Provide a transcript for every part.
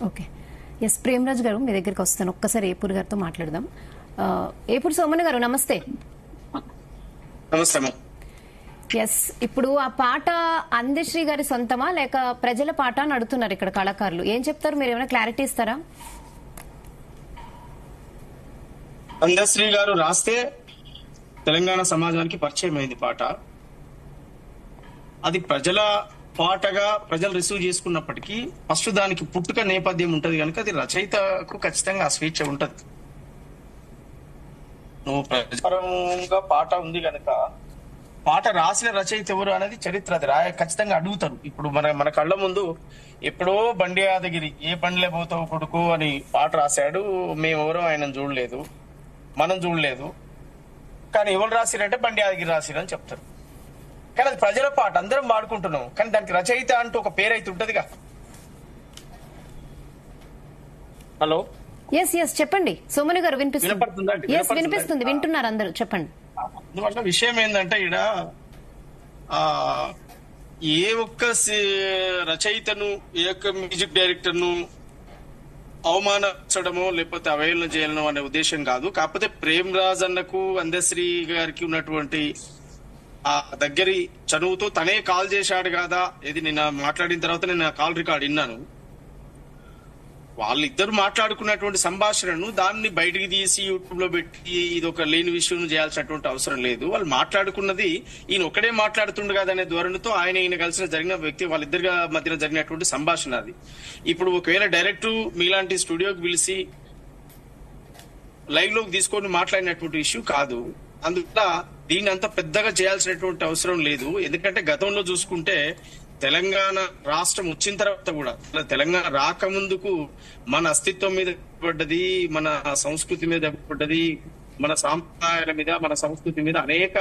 Okay, yes Premraj గారు మీ దగ్గరికి వస్తాను. ఒక్కసారి ఏపూర్ గారితో మాట్లాడదాం. ఏపూర్ సోమన్ గారు నమస్తే. నమస్తే. ఎస్, ఇప్పుడు ఆ పాట అందశ్రీ గారి సొంతమా లేక ప్రజల పాట అని అడుగుతున్నారు ఇక్కడ కళాకారులు. ఏం చెప్తారు మీరు? ఏమైనా క్లారిటీ ఇస్తారా? అందశ్రీ గారు రాస్తే తెలంగాణ సమాజానికి పరిచయం అయింది పాట. అది ప్రజల పాటగా ప్రజలు రిసీవ్ చేసుకున్నప్పటికీ ఫస్ట్ దానికి పుట్టుక నేపథ్యం ఉంటది కనుక అది రచయితకు ఖచ్చితంగా ఆ స్వేచ్ఛ ఉంటది. నువ్వు ప్రజాపరంగా పాట ఉంది కనుక పాట రాసిన రచయిత ఎవరు అనేది చరిత్ర అది ఖచ్చితంగా అడుగుతారు. ఇప్పుడు మన కళ్ళ ముందు ఎప్పుడో బండి యాదగిరి ఏ బండిలే పోతావు కొడుకు అని పాట రాశాడు. మేమెవరో ఆయన చూడలేదు, మనం చూడలేదు, కానీ ఎవరు రాసిరంటే బండి యాదగిరి రాసిరని చెప్తారు. కానీ అది ప్రజల పాట, అందరం వాడుకుంటున్నాం. కానీ దానికి రచయిత అంటూ ఒక పేరు అయితే ఉంటదిగా. హలో, ఎస్ ఎస్ చెప్పండి సోమని గారు. వినిపిస్తుంది, వింటున్నారు అందరూ, చెప్పండి. అందువల్ల విషయం ఏంటంటే ఈడ ఏ ఒక్క రచయితను ఏ ఒక్క మ్యూజిక్ డైరెక్టర్ ను అవమానించడమో లేకపోతే అవహేళన చేయడమో అనే ఉద్దేశం కాదు. కాకపోతే ప్రేమరాజ్ అన్నకు అందశ్రీ గారికి ఉన్నటువంటి ఆ దగ్గరి చనువుతో తనే కాల్ చేశాడు కదా. ఇది నిన్న మాట్లాడిన తర్వాత నేను కాల్ రికార్డ్ విన్నాను. వాళ్ళిద్దరు మాట్లాడుకున్నటువంటి సంభాషణను దాన్ని బయటికి తీసి యూట్యూబ్ లో పెట్టి ఇది ఒక లేని విషయం చేయాల్సినటువంటి అవసరం లేదు. వాళ్ళు మాట్లాడుకున్నది ఈయన ఒక్కడే మాట్లాడుతుండు కదా అనే ధోరణితో ఈయన కలిసిన జరిగిన వ్యక్తి వాళ్ళిద్దరి మధ్యన జరిగినటువంటి సంభాషణ అది. ఇప్పుడు ఒకవేళ డైరెక్ట్ మీలాంటి స్టూడియోకి పిలిచి లైవ్ లోకి తీసుకొని మాట్లాడినటువంటి ఇష్యూ కాదు. అందువల్ల దీన్ని అంత పెద్దగా చేయాల్సినటువంటి అవసరం లేదు. ఎందుకంటే గతంలో చూసుకుంటే తెలంగాణ రాష్ట్రం వచ్చిన తర్వాత కూడా తెలంగాణ రాకముందుకు మన అస్తిత్వం మీద పడ్డది, మన సంస్కృతి మీద పడ్డది, మన సాంప్రదాయాల మీద మన సంస్కృతి మీద అనేక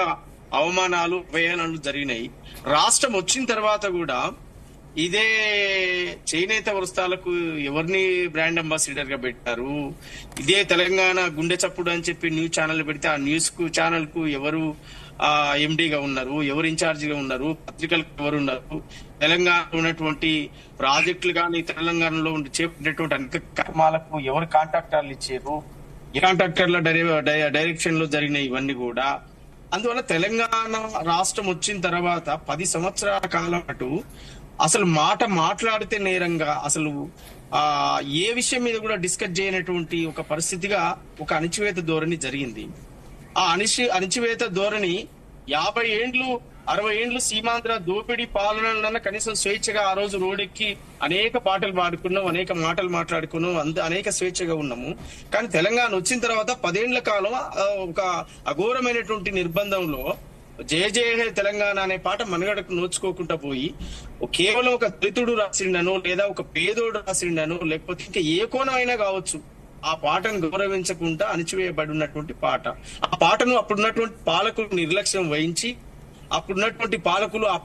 అవమానాలు అవహేళనలు జరిగినాయి. రాష్ట్రం వచ్చిన తర్వాత కూడా ఇదే చేనేత వస్త్రాలకు ఎవరిని బ్రాండ్ అంబాసిడర్ గా పెట్టారు, ఇదే తెలంగాణ గుండె చప్పుడు అని చెప్పి న్యూస్ ఛానల్ పెడితే ఆ న్యూస్ ఛానల్ కు ఎవరు ఎండీగా ఉన్నారు, ఎవరు ఇన్ఛార్జిగా ఉన్నారు, పత్రికలకు ఎవరు ఉన్నారు, తెలంగాణలో ఉన్నటువంటి ప్రాజెక్టులు కానీ తెలంగాణలో చేపట్టినటువంటి అనేక కార్యక్రమాలకు ఎవరు కాంట్రాక్టర్లు ఇచ్చారు, ఏ కాంట్రాక్టర్ల డైరెక్షన్ లో జరిగిన ఇవన్నీ కూడా. అందువల్ల తెలంగాణ రాష్ట్రం వచ్చిన తర్వాత 10 సంవత్సరాల కాలం పాటు అసలు మాట్లాడితే నేరంగా అసలు ఏ విషయం మీద కూడా డిస్కస్ చేయనటువంటి ఒక పరిస్థితిగా ఒక అణిచివేత ధోరణి జరిగింది. ఆ అణిచివేత ధోరణి 50 ఏండ్లు 60 ఏండ్లు సీమాంధ్ర దోపిడీ పాలనలన్నా కనీసం స్వేచ్ఛగా ఆ రోజు రోడ్డెక్కి అనేక పాటలు పాడుకున్నాం, అనేక మాటలు మాట్లాడుకున్నాం, అనేక స్వేచ్ఛగా ఉన్నాము. కానీ తెలంగాణ వచ్చిన తర్వాత 10 ఏండ్ల కాలం ఒక అఘోరమైనటువంటి నిర్బంధంలో జయ జయ తెలంగాణ అనే పాట మనగడకు నోచుకోకుండా పోయి కేవలం ఒక దళితుడు రాసిండను లేదా ఒక పేదోడు రాసిండను లేకపోతే ఇంకా ఏ కోణం అయినా కావచ్చు ఆ పాటను గౌరవించకుండా అణిచివేయబడి ఉన్నటువంటి పాట. ఆ పాటను అప్పుడున్నటువంటి పాలకులు నిర్లక్ష్యం వహించి అప్పుడున్నటువంటి పాలకులు ఆ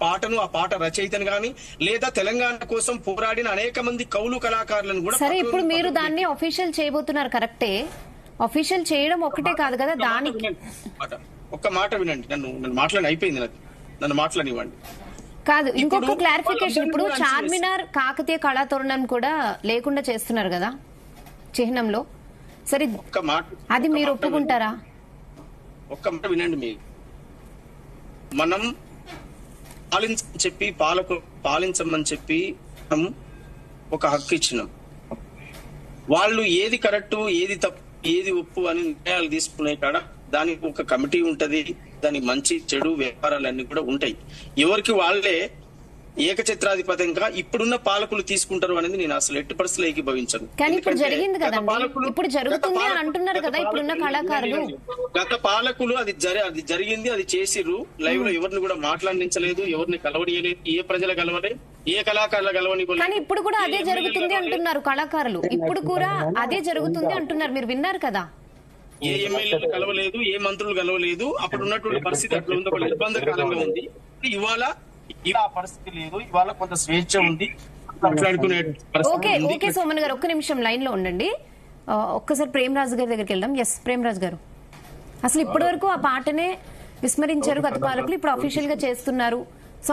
పాట రచయితను గాని లేదా తెలంగాణ కోసం పోరాడిన అనేక మంది కవులు కళాకారులను కూడా. సరే, ఇప్పుడు మీరు దాన్ని అఫీషియల్ చేయబోతున్నారు, కరెక్టే. అఫీషియల్ చేయడం ఒకటే కాదు కదా, దానికి ఒక్క మాట వినండి. నన్ను మాట్లాడి అయిపోయింది, నన్ను మాట్లాడివ్వండి. కాదు, ఇంకొక క్లారిఫికేషన్. ఇప్పుడు చార్మినార్ కాకతీయ కళాతోరణం కూడా లేకుండా చేస్తున్నారు కదా చిహ్నంలో. సరే, అది మీరు ఒప్పుకుంటారా? ఒక్క మాట వినండి. మీరు మనం పాలించమని చెప్పి పాలించమని చెప్పి మనం ఒక హక్కు ఇచ్చినాం. వాళ్ళు ఏది కరెక్ట్ ఏది తప్పు ఏది ఒప్పు అని నిర్ణయాలు తీసుకునే కాడ దానికి ఒక కమిటీ ఉంటది, దానికి మంచి చెడు వ్యాపారాలన్నీ కూడా ఉంటాయి. ఎవరికి వాళ్ళే ఏకఛత్రాధిపత్యంగా ఇప్పుడున్న పాలకులు తీసుకుంటారు అనేది నేను అసలు ఎట్టి పరిస్థితుల్లో ఏకీభవించను. కానీ ఇప్పుడు జరిగింది కదండి, ఇప్పుడు జరుగుతుంది అని అంటున్నారు కదా ఇప్పుడున్న కళాకారులు. గత పాలకులు అది జరిగింది, అది చేసిర్రు. లైవ్ లో ఎవరిని కూడా మాట్లాడించలేదు, ఎవరిని కలవనియలేదు, ఏ ప్రజలు కలవలే, ఏ కళాకారుల కలవని. కానీ ఇప్పుడు కూడా అదే జరుగుతుంది అంటున్నారు కళాకారులు, ఇప్పుడు కూడా అదే జరుగుతుంది అంటున్నారు. మీరు విన్నారు కదా, ఏ ఎమ్మెల్యేలు కలవలేదు, ఏ మంత్రులు కలవలేదు. అప్పుడు ఉన్నటువంటి పరిస్థితి అట్లా ఉంది, ఒక నిర్బంధకాలంగా ఉంది. ఇవాళ ఇలా పరిస్థితి లేదు, ఇవాళ కొంత స్వేచ్ఛ ఉంది, మాట్లాడుకునే. ఓకే సోమన్ గారు, ఒక్క నిమిషం లైన్ లో ఉండండి. ఒక్కసారి ప్రేమరాజు గారి దగ్గరికి వెళ్దాం. ఎస్ ప్రేమరాజు గారు, అసలు ఇప్పటి వరకు ఆ పాటనే విస్మరించారు గత పాలకులు, ఇప్పుడు అఫీషియల్ గా చేస్తున్నారు. సో